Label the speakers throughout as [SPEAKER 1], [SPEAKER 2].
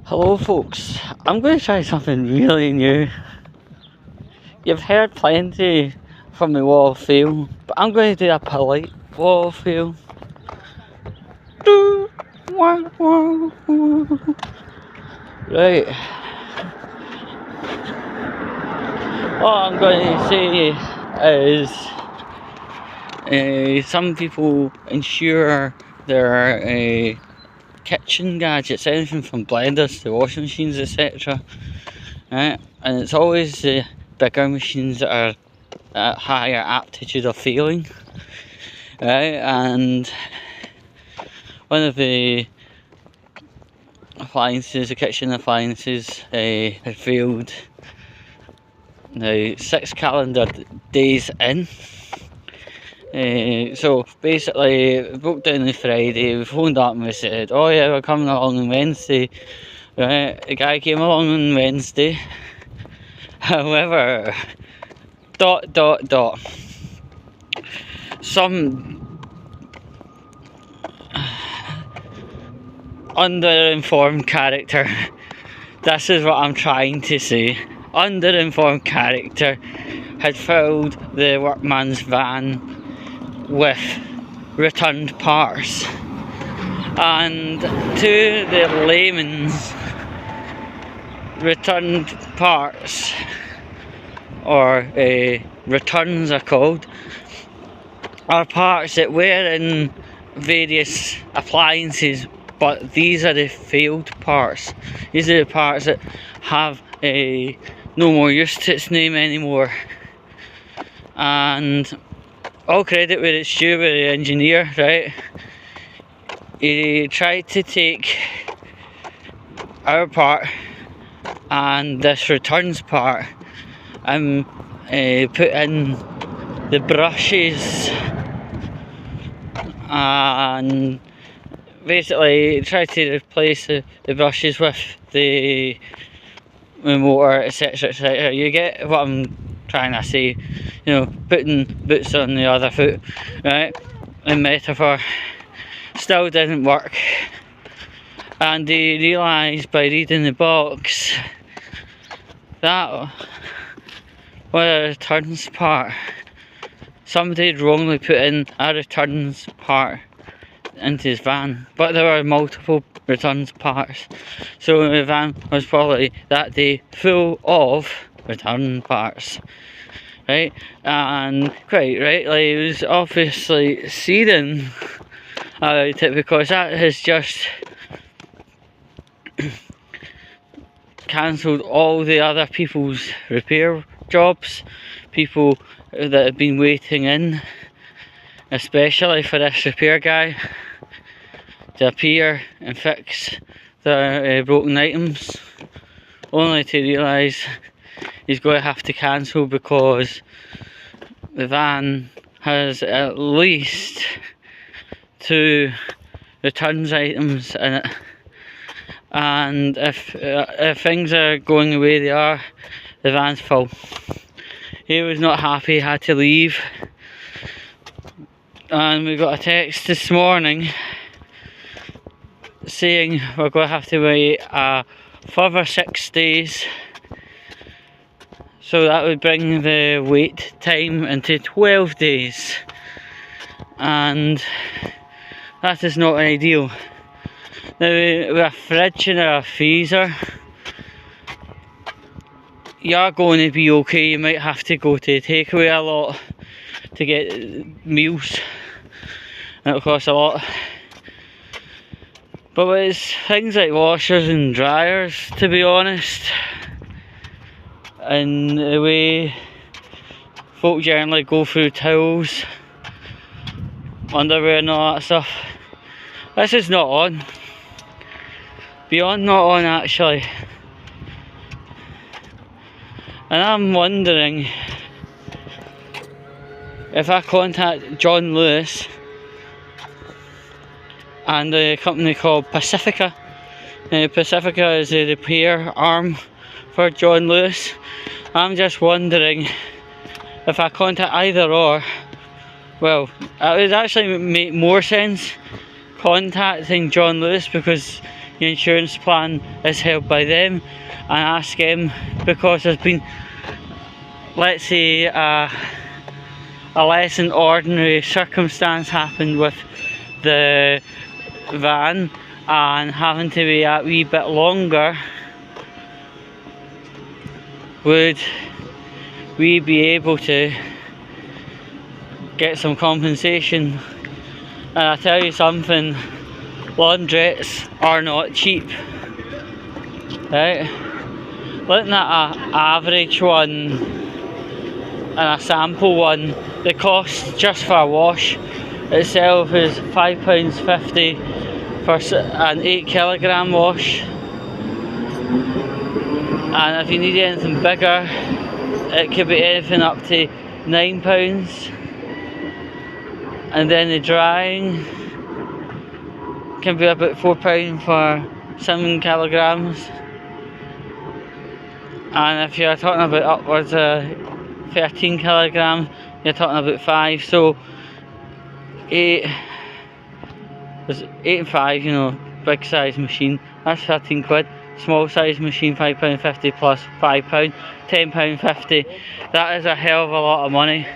[SPEAKER 1] Hello folks, I'm going to try something really new. You've heard plenty from the wall of feel, but I'm going to do a polite wall of feel. Right, what I'm going to say is some people ensure their kitchen gadgets, anything from blenders to washing machines, etc. Right? And it's always the bigger machines that are at higher aptitude of failing. Right? And one of the appliances, the kitchen appliances, had failed now 6 calendar days in. So basically, we broke down on Friday, we phoned up and we said, oh yeah, we're coming along on Wednesday. Right, the guy came along on Wednesday. However, some underinformed character, this is what I'm trying to say, underinformed character had filled the workman's van with returned parts, and to the layman's, returned parts, or returns are called, are parts that were in various appliances, but these are the failed parts. These are the parts that have no more use to its name anymore, and all credit where it's due with the engineer, right? He tried to take our part and this returns part and put in the brushes, and basically try to replace the brushes with the motor, etc, etc. You get what I'm trying to say, you know, putting boots on the other foot, right, in metaphor. Still didn't work, and they realised by reading the box that was a returns part. Somebody had wrongly put in a returns part into his van, but there were multiple returns parts, so the van was probably that day full of return parts, right? And quite rightly, it was obviously seething about it, because that has just cancelled all the other people's repair jobs, people that have been waiting in, especially for this repair guy to appear and fix their broken items, only to realise he's going to have to cancel because the van has at least 2 returns items in it, and if things are going the way they are, the van's full. He was not happy, he had to leave, and we got a text this morning saying we're going to have to wait a further 6 days, so that would bring the wait time into 12 days, and that is not ideal. Now, with a fridge and a freezer, you're going to be okay. You might have to go to takeaway a lot to get meals, and it'll cost a lot. But with things like washers and dryers, to be honest, and the way folk generally go through towels, underwear and all that stuff, this is not on. Beyond not on, actually. And I'm wondering if I contact John Lewis and a company called Pacifica. Pacifica is the repair arm for John Lewis. I'm just wondering if I contact either or, well, it would actually make more sense contacting John Lewis, because your insurance plan is held by them, and ask them, because there's been, let's say, a less than ordinary circumstance happened with the van and having to be a wee bit longer, would we be able to get some compensation? And I tell you something, laundrettes are not cheap, right? Looking at an average one and a sample one, the cost just for a wash itself is £5.50 for an 8 kilogram wash, and if you need anything bigger, it could be anything up to £9, and then the drying can be about £4 for 7 kilograms, and if you're talking about upwards of 13 kilograms, you're talking about 5. So 8 and 5, you know, big size machine, that's 13 quid. Small size machine, £5.50 plus £5, £10.50. That is a hell of a lot of money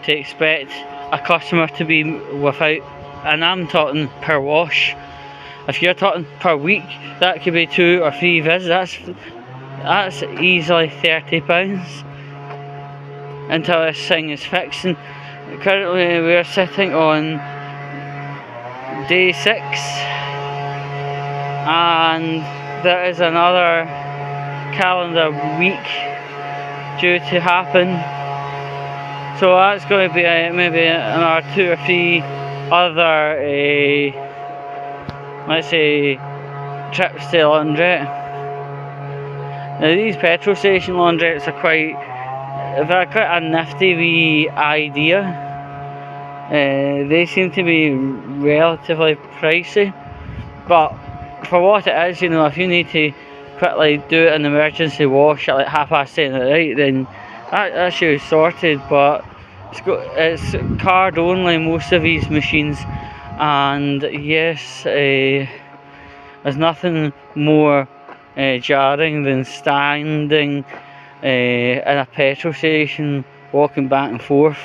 [SPEAKER 1] to expect a customer to be without, and I'm talking per wash. If you're talking per week, that could be 2 or 3 visits. That's easily £30 until this thing is fixed. And currently we're sitting on day 6, and there is another calendar week due to happen, so that's going to be maybe another 2 or 3 other let's say trips to laundrette. Now these petrol station laundrettes are quite a nifty wee idea. They seem to be relatively pricey, but for what it is, you know, if you need to quickly do an emergency wash at like 10:30 at night, then that's you sorted. But it's card only, most of these machines, and yes, there's nothing more jarring than standing in a petrol station walking back and forth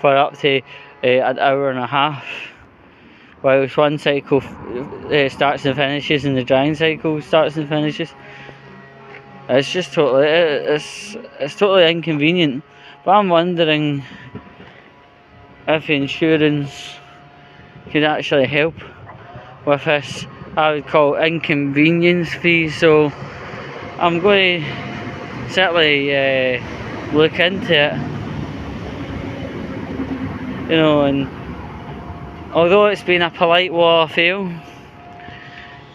[SPEAKER 1] for up to an hour and a half, whilst one cycle starts and finishes and the drying cycle starts and finishes. It's just totally, it's totally inconvenient. But I'm wondering if insurance could actually help with this, I would call inconvenience fees. So I'm going to certainly look into it, you know. And although it's been a polite wall of fail,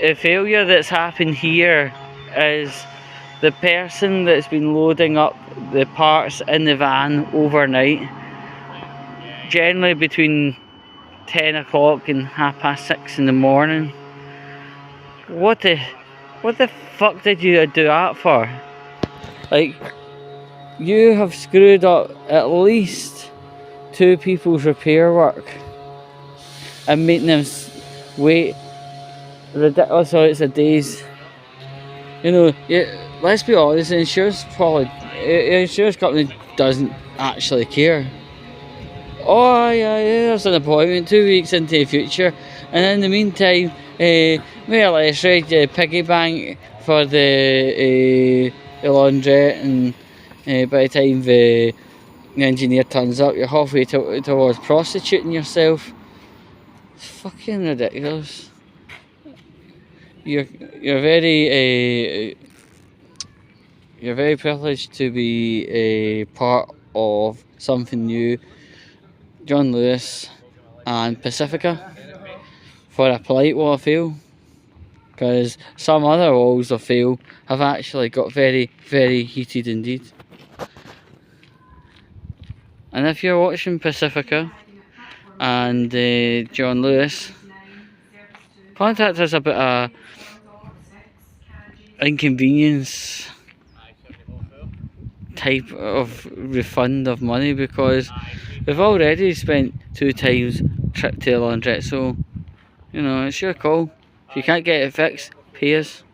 [SPEAKER 1] the failure that's happened here is the person that's been loading up the parts in the van overnight, generally between 10 o'clock and 6:30 in the morning. What the fuck did you do that for? Like, you have screwed up at least 2 people's repair work and making them wait ridiculous. So it's a day's, you know. Let's be honest, the insurance company doesn't actually care. Oh yeah, there's an appointment 2 weeks into the future, and in the meantime, more or less ready to piggy bank for the laundrette, and by the time the engineer turns up, you're halfway towards prostituting yourself. It's fucking ridiculous. You're very privileged to be a part of something new. John Lewis and Pacifica, for a polite wall of fail, because some other walls of fail have actually got very, very heated indeed. And if you're watching Pacifica and John Lewis, contact us about a inconvenience type of refund of money, because we've already spent 2 times trip to the laundrette. So, you know, it's your call. If you can't get it fixed, pay us.